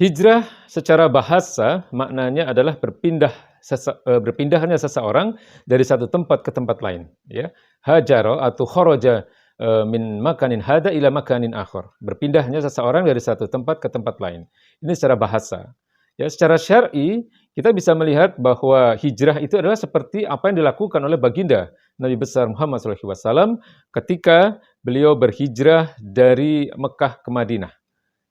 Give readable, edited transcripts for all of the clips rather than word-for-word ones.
Hijrah secara bahasa maknanya adalah berpindahnya seseorang dari satu tempat ke tempat lain, ya. Hajaro atau kharaja, min makanin hada ila makanin akhar. Berpindahnya seseorang dari satu tempat ke tempat lain. Ini secara bahasa. Ya, secara syar'i kita bisa melihat bahwa hijrah itu adalah seperti apa yang dilakukan oleh baginda Nabi besar Muhammad SAW ketika beliau berhijrah dari Mekah ke Madinah.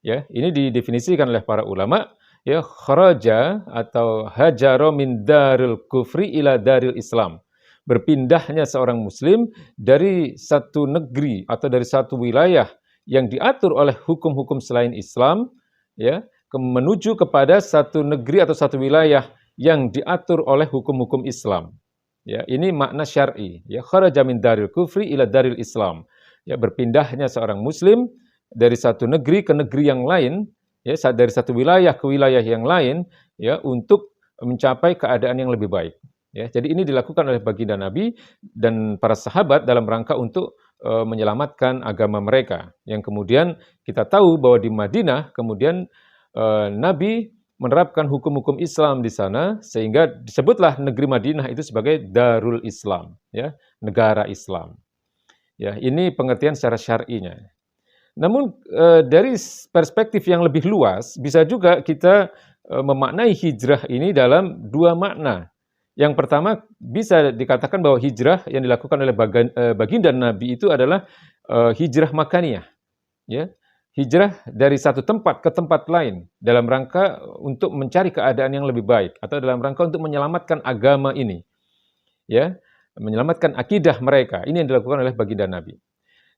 Ya, ini didefinisikan oleh para ulama, ya, kharaja atau hajaro min daril kufri ila daril Islam. Berpindahnya seorang muslim dari satu negeri atau dari satu wilayah yang diatur oleh hukum-hukum selain Islam, ya, menuju kepada satu negeri atau satu wilayah yang diatur oleh hukum-hukum Islam. Ya, ini makna syar'i, ya, kharaja min daril kufri ila daril Islam. Ya, berpindahnya seorang muslim dari satu negeri ke negeri yang lain, ya, dari satu wilayah ke wilayah yang lain, ya, untuk mencapai keadaan yang lebih baik. Ya, jadi ini dilakukan oleh baginda Nabi dan para sahabat dalam rangka untuk menyelamatkan agama mereka. Yang kemudian kita tahu bahwa di Madinah kemudian Nabi menerapkan hukum-hukum Islam di sana sehingga disebutlah negeri Madinah itu sebagai Darul Islam, ya, negara Islam. Ya, ini pengertian secara syar'inya. Namun dari perspektif yang lebih luas, bisa juga kita memaknai hijrah ini dalam dua makna. Yang pertama, bisa dikatakan bahwa hijrah yang dilakukan oleh baginda Nabi itu adalah hijrah makaniyah. Ya, hijrah dari satu tempat ke tempat lain dalam rangka untuk mencari keadaan yang lebih baik atau dalam rangka untuk menyelamatkan agama ini. Ya, menyelamatkan akidah mereka. Ini yang dilakukan oleh baginda Nabi.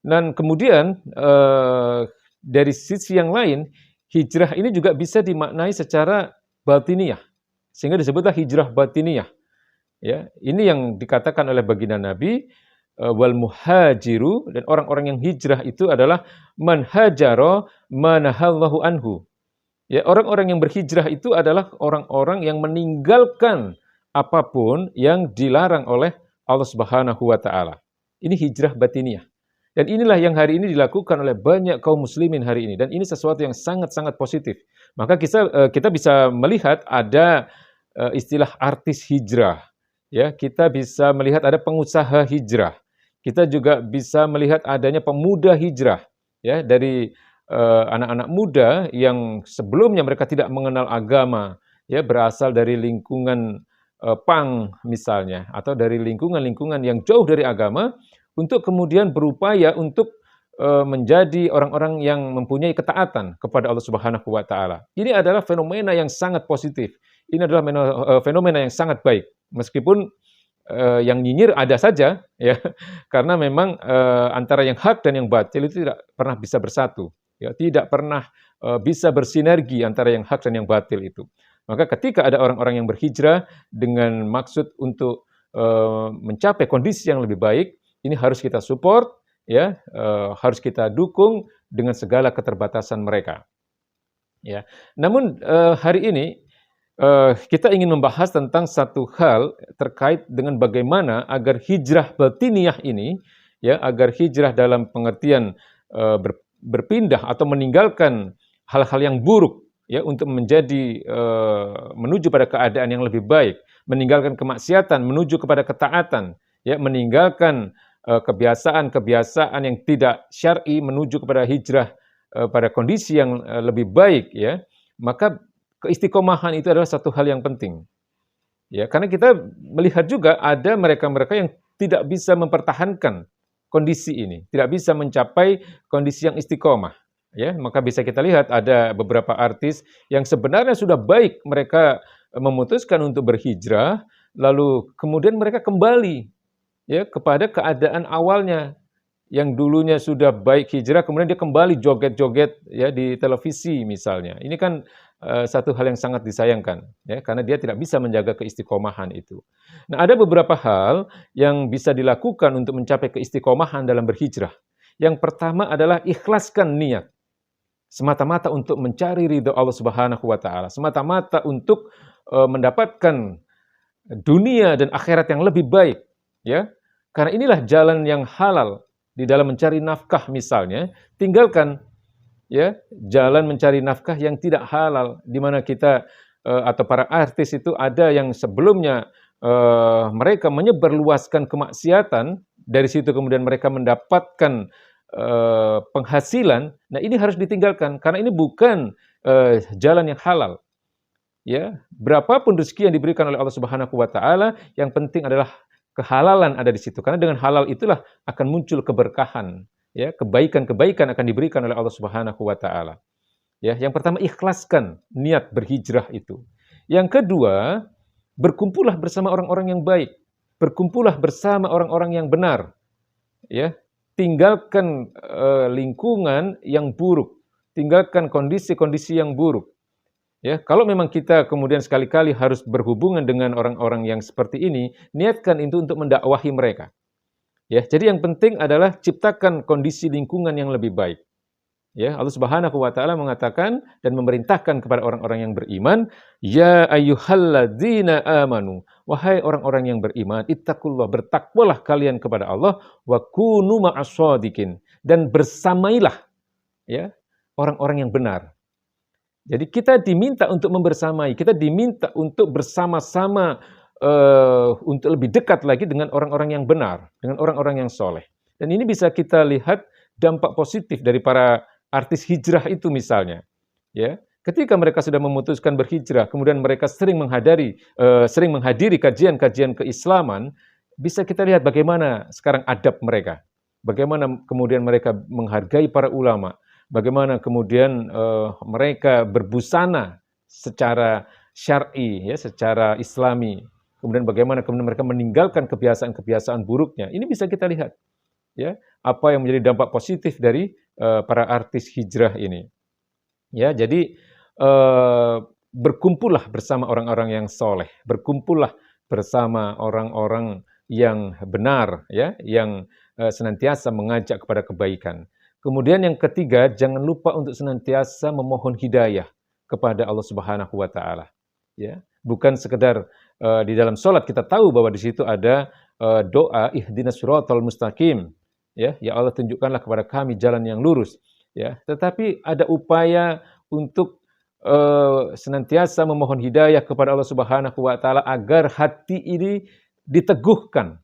Dan kemudian dari sisi yang lain, hijrah ini juga bisa dimaknai secara batiniyah, sehingga disebutlah hijrah batiniyah. Ya, ini yang dikatakan oleh baginda Nabi, wal muhajiru, dan orang-orang yang hijrah itu adalah man hajaro manahallahu anhu. Ya, orang-orang yang berhijrah itu adalah orang-orang yang meninggalkan apapun yang dilarang oleh Allah Subhanahu wa taala. Ini hijrah batiniyah. Dan inilah yang hari ini dilakukan oleh banyak kaum muslimin hari ini. Dan ini sesuatu yang sangat-sangat positif. Maka kita bisa melihat ada istilah artis hijrah. Ya, kita bisa melihat ada pengusaha hijrah. Kita juga bisa melihat adanya pemuda hijrah. Ya, dari anak-anak muda yang sebelumnya mereka tidak mengenal agama. Ya, berasal dari lingkungan pang misalnya. Atau dari lingkungan-lingkungan yang jauh dari agama. Untuk kemudian berupaya untuk menjadi orang-orang yang mempunyai ketaatan kepada Allah Subhanahu wa taala. Ini adalah fenomena yang sangat positif. Ini adalah fenomena yang sangat baik. Meskipun yang nyinyir ada saja, ya, karena memang antara yang hak dan yang batil itu tidak pernah bisa bersatu, ya, tidak pernah bisa bersinergi antara yang hak dan yang batil itu. Maka ketika ada orang-orang yang berhijrah dengan maksud untuk mencapai kondisi yang lebih baik, ini harus kita support, ya, harus kita dukung dengan segala keterbatasan mereka. Ya. Namun hari ini kita ingin membahas tentang satu hal terkait dengan bagaimana agar hijrah batiniyah ini, ya, agar hijrah dalam pengertian berpindah atau meninggalkan hal-hal yang buruk, ya, untuk menjadi menuju pada keadaan yang lebih baik, meninggalkan kemaksiatan menuju kepada ketaatan, ya, meninggalkan kebiasaan-kebiasaan yang tidak syar'i menuju kepada hijrah pada kondisi yang lebih baik, ya, maka keistiqomahan itu adalah satu hal yang penting. Ya, karena kita melihat juga ada mereka-mereka yang tidak bisa mempertahankan kondisi ini, tidak bisa mencapai kondisi yang istiqomah. Ya, maka bisa kita lihat ada beberapa artis yang sebenarnya sudah baik mereka memutuskan untuk berhijrah, lalu kemudian mereka kembali, ya, kepada keadaan awalnya yang dulunya sudah baik hijrah, kemudian dia kembali joget-joget, ya, di televisi misalnya. Ini kan satu hal yang sangat disayangkan, ya, karena dia tidak bisa menjaga keistiqomahan itu. Nah, ada beberapa hal yang bisa dilakukan untuk mencapai keistiqomahan dalam berhijrah. Yang pertama adalah ikhlaskan niat, semata-mata untuk mencari ridho Allah Subhanahu wa taala, semata-mata untuk mendapatkan dunia dan akhirat yang lebih baik, ya. Karena inilah jalan yang halal di dalam mencari nafkah misalnya, tinggalkan ya, jalan mencari nafkah yang tidak halal, di mana kita atau para artis itu ada yang sebelumnya mereka menyebarluaskan kemaksiatan, dari situ kemudian mereka mendapatkan penghasilan. Nah, ini harus ditinggalkan karena ini bukan jalan yang halal. Ya, berapapun rezeki yang diberikan oleh Allah Subhanahu wa taala, yang penting adalah kehalalan ada di situ. Karena dengan halal itulah akan muncul keberkahan, ya, kebaikan-kebaikan akan diberikan oleh Allah Subhanahu wa taala. Ya, yang pertama ikhlaskan niat berhijrah itu. Yang kedua, berkumpullah bersama orang-orang yang baik. Berkumpullah bersama orang-orang yang benar. Ya, tinggalkan lingkungan yang buruk. Tinggalkan kondisi-kondisi yang buruk. Ya, kalau memang kita kemudian sekali-kali harus berhubungan dengan orang-orang yang seperti ini, niatkan itu untuk mendakwahi mereka. Ya, jadi yang penting adalah ciptakan kondisi lingkungan yang lebih baik. Ya, Allah Subhanahu wa taala mengatakan dan memerintahkan kepada orang-orang yang beriman, "Ya ayyuhalladzina amanu." Wahai orang-orang yang beriman, ittaqullah, bertakwalah kalian kepada Allah, wa kunu ma'ashadiqin, dan bersamailah ya orang-orang yang benar. Jadi kita diminta untuk membersamai, kita diminta untuk bersama-sama untuk lebih dekat lagi dengan orang-orang yang benar, dengan orang-orang yang soleh. Dan ini bisa kita lihat dampak positif dari para artis hijrah itu misalnya. Ya, ketika mereka sudah memutuskan berhijrah, kemudian mereka sering menghadiri kajian-kajian keislaman, bisa kita lihat bagaimana sekarang adab mereka, bagaimana kemudian mereka menghargai para ulama, bagaimana kemudian mereka berbusana secara syar'i, ya, secara islami. Kemudian bagaimana kemudian mereka meninggalkan kebiasaan-kebiasaan buruknya. Ini bisa kita lihat, ya, apa yang menjadi dampak positif dari para artis hijrah ini. Ya, jadi berkumpullah bersama orang-orang yang soleh, berkumpullah bersama orang-orang yang benar, ya, yang senantiasa mengajak kepada kebaikan. Kemudian yang ketiga, jangan lupa untuk senantiasa memohon hidayah kepada Allah Subhanahu wa taala. Ya, bukan sekedar di dalam sholat kita tahu bahwa di situ ada doa ihdinas siratal mustaqim. Ya, ya Allah tunjukkanlah kepada kami jalan yang lurus. Ya, tetapi ada upaya untuk senantiasa memohon hidayah kepada Allah Subhanahu wa taala agar hati ini diteguhkan.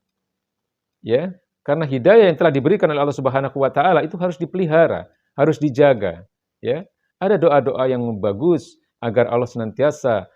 Ya, karena hidayah yang telah diberikan oleh Allah Subhanahu wa taala itu harus dipelihara, harus dijaga, ya. Ada doa-doa yang bagus agar Allah senantiasa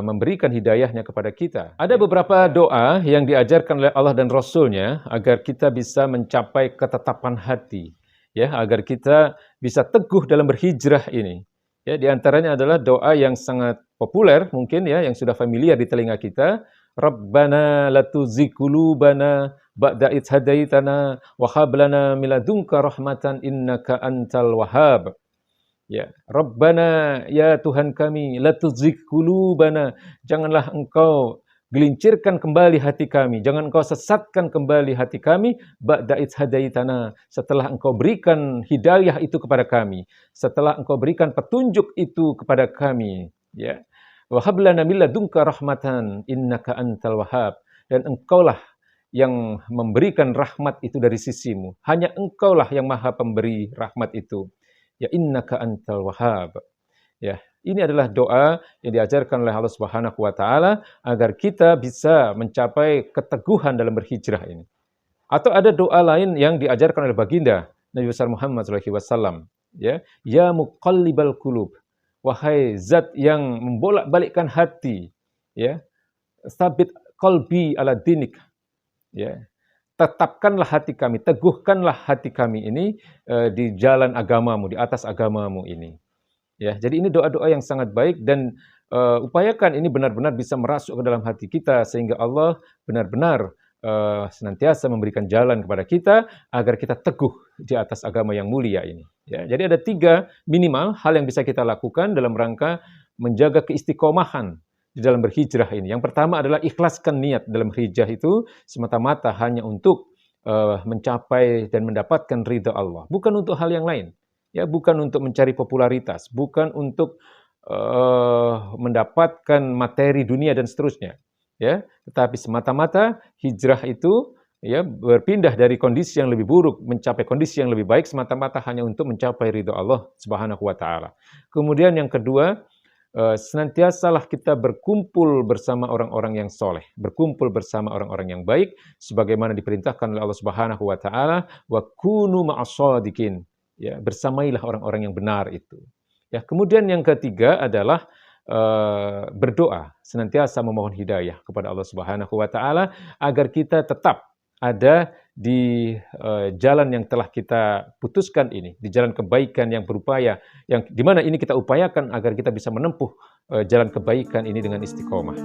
memberikan hidayahnya kepada kita. Ada beberapa doa yang diajarkan oleh Allah dan Rasul-Nya agar kita bisa mencapai ketetapan hati, ya, agar kita bisa teguh dalam berhijrah ini. Ya, di antaranya adalah doa yang sangat populer mungkin, ya, yang sudah familiar di telinga kita, Rabbana la tuzigh qulubana ba'da idh hadaitana wa hab lana min ladunka rahmatan innaka antal wahhab. Ya, Rabbana, ya Tuhan kami, la tuzigh qulubana, janganlah Engkau gelincirkan kembali hati kami, jangan Engkau sesatkan kembali hati kami, ba'da idh hadaitana, setelah Engkau berikan hidayah itu kepada kami, setelah Engkau berikan petunjuk itu kepada kami, ya. Wa hab lana min ladunka rahmatan innaka antal wahhab, dan Engkaulah yang memberikan rahmat itu dari sisimu. Hanya Engkaulah yang maha pemberi rahmat itu. Ya innaka antal wahhab. Ya, ini adalah doa yang diajarkan oleh Allah Subhanahu wa taala agar kita bisa mencapai keteguhan dalam berhijrah ini. Atau ada doa lain yang diajarkan oleh baginda Nabi besar Muhammad SAW. Ya, ya muqallibal qulub. Wahai zat yang membolak-balikkan hati, ya. Sabit qalbi ala dinik. Ya. Tetapkanlah hati kami, teguhkanlah hati kami ini di jalan agamamu, di atas agamamu ini. Ya, jadi ini doa-doa yang sangat baik dan upayakan ini benar-benar bisa merasuk ke dalam hati kita sehingga Allah benar-benar senantiasa memberikan jalan kepada kita agar kita teguh di atas agama yang mulia ini. Ya, jadi ada 3 minimal hal yang bisa kita lakukan dalam rangka menjaga keistiqomahan di dalam berhijrah ini. Yang pertama adalah ikhlaskan niat dalam hijrah itu semata-mata hanya untuk mencapai dan mendapatkan ridha Allah, bukan untuk hal yang lain. Ya, bukan untuk mencari popularitas, bukan untuk mendapatkan materi dunia dan seterusnya. Ya, tetapi semata-mata hijrah itu ya, berpindah dari kondisi yang lebih buruk mencapai kondisi yang lebih baik semata-mata hanya untuk mencapai ridho Allah Subhanahu wa taala. Kemudian yang kedua, senantiasalah kita berkumpul bersama orang-orang yang soleh, berkumpul bersama orang-orang yang baik, sebagaimana diperintahkan oleh Allah Subhanahu wa taala, wa kunu ma'as-shadiqin. Ya, bersamailah orang-orang yang benar itu. Ya, kemudian yang ketiga adalah berdoa, senantiasa memohon hidayah kepada Allah Subhanahu wa taala agar kita tetap ada di jalan yang telah kita putuskan ini, di jalan kebaikan yang berupaya, yang di mana ini kita upayakan agar kita bisa menempuh jalan kebaikan ini dengan istiqomah.